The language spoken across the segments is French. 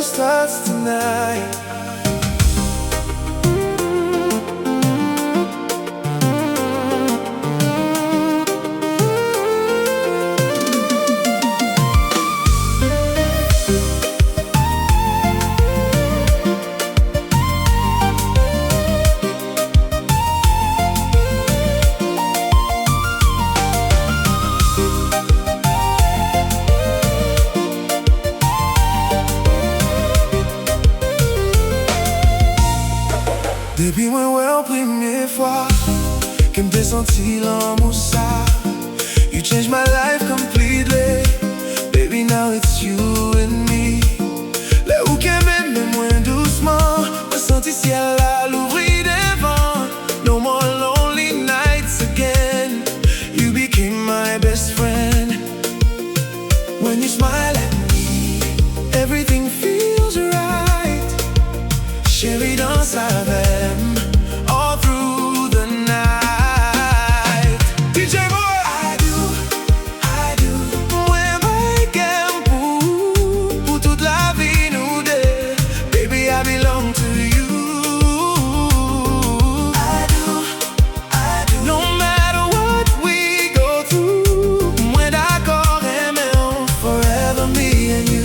never starts tonight. Depuis moi ouais en première fois que m'te senti l'amour ça. You changed my life completely. Baby now it's you and me. Là où qu'elle m'aime moins doucement. Me senti ciel à l'ouvrir devant. No more lonely nights again. You became my best friend. When you smile at me, everything feels right. Chérie danse avec all through the night. DJ boy, I do. Mwen baigem pour toute la vie nous deux. Baby, I belong to you. I do. No matter what we go through, mwen d'accord aimer on forever me and you.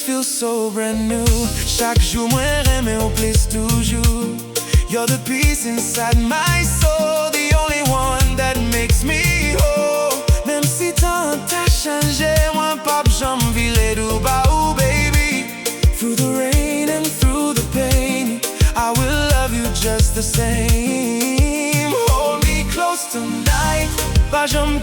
Feels so brand new. Chaque jour moins aimé au plus toujours. You're the peace inside my soul, the only one that makes me whole. Même si tant t'as changé, moi pas j'en virer du bas, oh baby. Through the rain and through the pain, I will love you just the same. Hold me close tonight, pas j'en